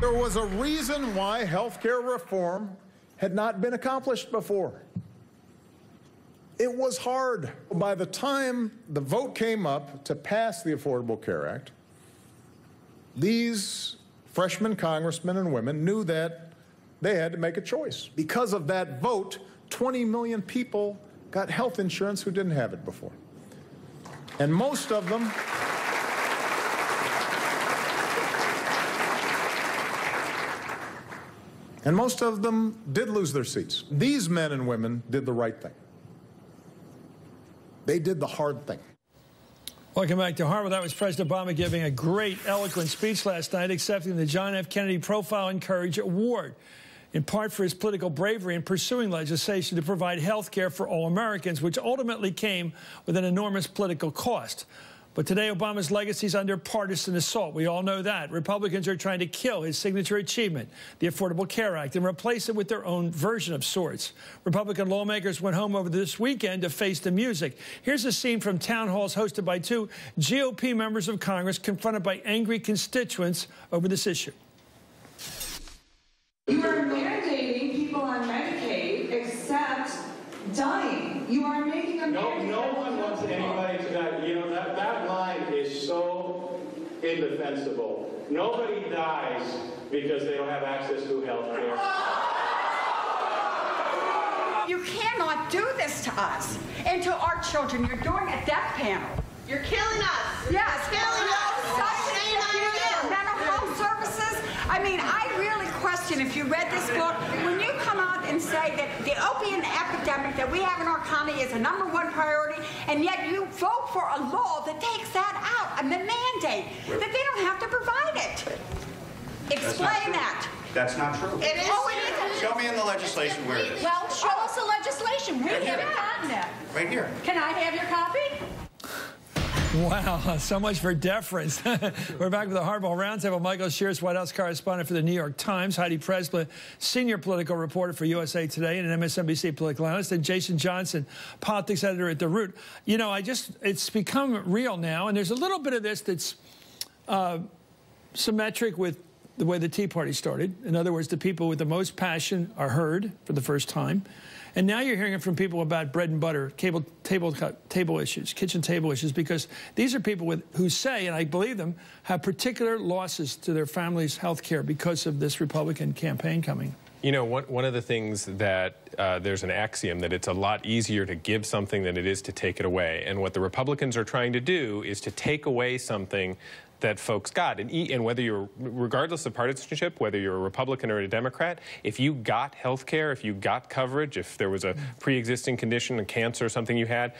There was a reason why health care reform had not been accomplished before. It was hard. By the time the vote came up to pass the Affordable Care Act, these freshman congressmen and women knew that they had to make a choice. Because of that vote, 20 million people got health insurance who didn't have it before. And most of them did lose their seats. These men and women did the right thing. They did the hard thing. Welcome back to Harvard. That was President Obama giving a great, eloquent speech last night, accepting the John F. Kennedy Profile and Courage Award, in part for his political bravery in pursuing legislation to provide health care for all Americans, which ultimately came with an enormous political cost. But today, Obama's legacy is under partisan assault. We all know that. Republicans are trying to kill his signature achievement, the Affordable Care Act, and replace it with their own version of sorts. Republican lawmakers went home over this weekend to face the music. Here's a scene from town halls hosted by two GOP members of Congress confronted by angry constituents over this issue. You are mandating people on Medicaid except dying. You are making a mandate. No one wants anybody to die. You know, that line is so indefensible. Nobody dies because they don't have access to health care. You cannot do this to us and to our children. You're doing a death panel. You're killing us. Yes, killing us. Mental health services. I mean, I really question, if you read this book, when you come out and say that the opiate epidemic that we have in our county is a #1 priority, and yet you vote for a law that takes that out, and the mandate that they don't have to provide it. Explain that. That's not true. It is. Oh, it is. Show me in the legislation where it is. Well, show us the legislation. We haven't gotten it. Right here. Can I have your copy? Wow, so much for deference. We're back with the Hardball Roundtable. Michael Shears, White House correspondent for the New York Times. Heidi Presla, senior political reporter for USA Today and an MSNBC political analyst. And Jason Johnson, politics editor at The Root. You know, it's become real now. And there's a little bit of this that's symmetric with the way the Tea Party started. In other words, the people with the most passion are heard for the first time. And now you're hearing it from people about bread and butter, table issues, kitchen table issues, because these are people who say, and I believe them, have particular losses to their family's health care because of this Republican campaign coming. You know, one of the things that there's an axiom that it's a lot easier to give something than it is to take it away. And what the Republicans are trying to do is to take away something that folks got. And whether you're, regardless of partisanship, whether you're a Republican or a Democrat, if you got health care, if you got coverage, if there was a pre-existing condition, a cancer or something you had,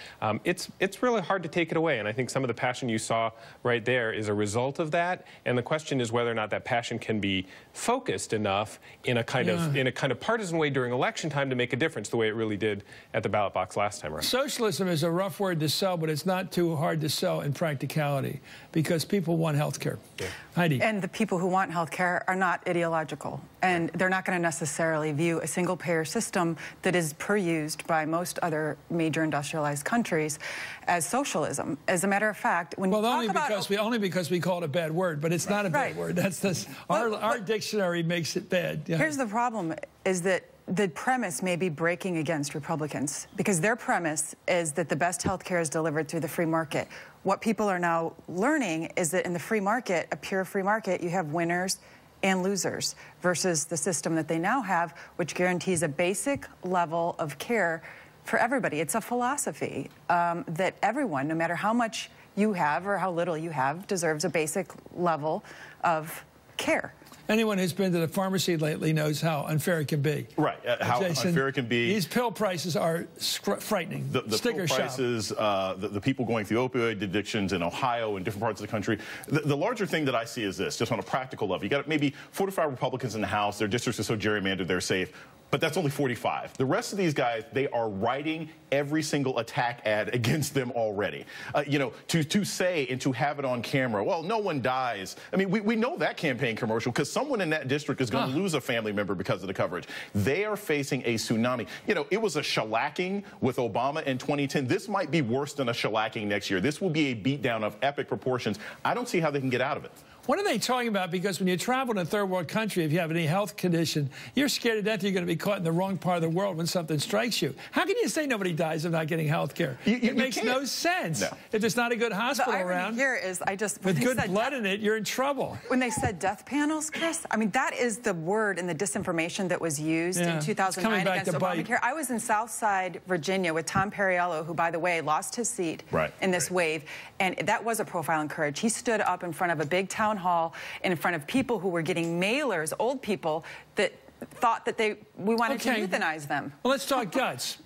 it's really hard to take it away. And I think some of the passion you saw right there is a result of that. And the question is whether or not that passion can be focused enough in a kind of partisan way during election time to make a difference, the way it really did at the ballot box last time around. Socialism is a rough word to sell, but it's not too hard to sell in practicality because people want health care. Yeah. Heidi. And the people who want health care are not ideological. And they're not going to necessarily view a single-payer system that is per-used by most other major industrialized countries as socialism. As a matter of fact, when you talk about... Only because we call it a bad word, but it's not a bad word. That's this. Our dictionary makes it bad. Yeah. Here's the problem, is that the premise may be breaking against Republicans because their premise is that the best health care is delivered through the free market. What people are now learning is that in the free market, a pure free market, you have winners and losers versus the system that they now have, which guarantees a basic level of care for everybody. It's a philosophy that everyone, no matter how much you have or how little you have, deserves a basic level of care. Anyone who's been to the pharmacy lately knows how unfair it can be. Right, how Jason, unfair it can be. These pill prices are frightening. The pill prices, the people going through opioid addictions in Ohio and different parts of the country. The larger thing that I see is this, just on a practical level. You got maybe 4 to 5 Republicans in the House. Their districts are so gerrymandered they're safe. but that's only 45. The rest of these guys, they are writing every single attack ad against them already. You know, to say and to have it on camera, well, no one dies. I mean, we know that campaign commercial because someone in that district is going to lose a family member because of the coverage. They are facing a tsunami. You know, it was a shellacking with Obama in 2010. This might be worse than a shellacking next year. This will be a beatdown of epic proportions. I don't see how they can get out of it. What are they talking about? Because when you travel in a third world country, if you have any health condition, you're scared to death you're going to be caught in the wrong part of the world when something strikes you. How can you say nobody dies of not getting health care? It makes no sense. No. If there's not a good hospital around, here is, with good blood in it, you're in trouble. When they said death panels, Chris, I mean, that is the word and the disinformation that was used in 2009 against Obamacare. I was in Southside, Virginia with Tom Perriello, who, by the way, lost his seat in this wave, and that was a profile in courage. He stood up in front of a big town hall and in front of people who were getting mailers, old people, that thought that we wanted to euthanize them. Well, let's talk guts.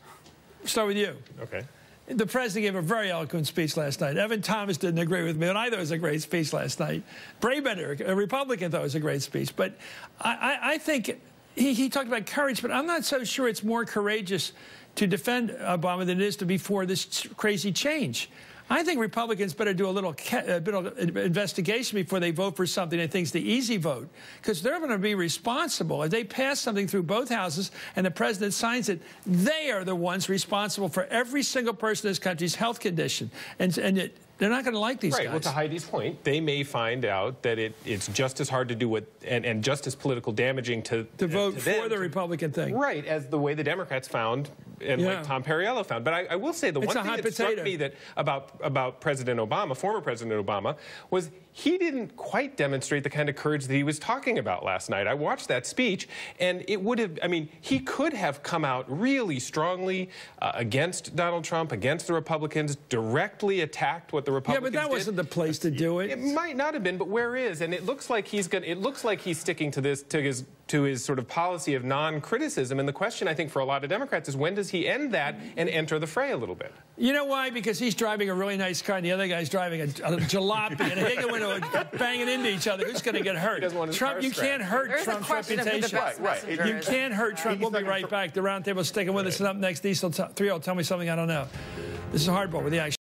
Start with you. Okay. The president gave a very eloquent speech last night. Evan Thomas didn't agree with me, and I thought it was a great speech last night. Brabender, a Republican, thought it was a great speech. But I think he talked about courage, but I'm not so sure it's more courageous to defend Obama than it is to be for this crazy change. I think Republicans better do a bit of investigation before they vote for something they think is the easy vote, because they're going to be responsible. If they pass something through both houses and the president signs it, they are the ones responsible for every single person in this country's health condition. And they're not going to like these guys. Well, to Heidi's point, they may find out that it's just as hard to do and just as political damaging to vote for the Republican thing. Right, as the way the Democrats found and like Tom Perriello found. But I will say the one thing that struck me about President Obama, former President Obama, was he didn't quite demonstrate the kind of courage that he was talking about last night. I watched that speech, and it would have, I mean, he could have come out really strongly against Donald Trump, against the Republicans, directly attacked what the Republicans did. Yeah, but that wasn't the place to do it. It might not have been, but where is? And it looks like he's sticking to this, to his sort of policy of non-criticism. And the question, I think, for a lot of Democrats is when does he end that and enter the fray a little bit? You know why? Because he's driving a really nice car and the other guy's driving a jalopy, and they go into banging into each other. Who's going to get hurt? Trump, you can't hurt Trump's reputation. You can't hurt Trump. We'll be right back. The roundtable's sticking with us, and up next, these three will tell me something I don't know. This is Hardball with the Action.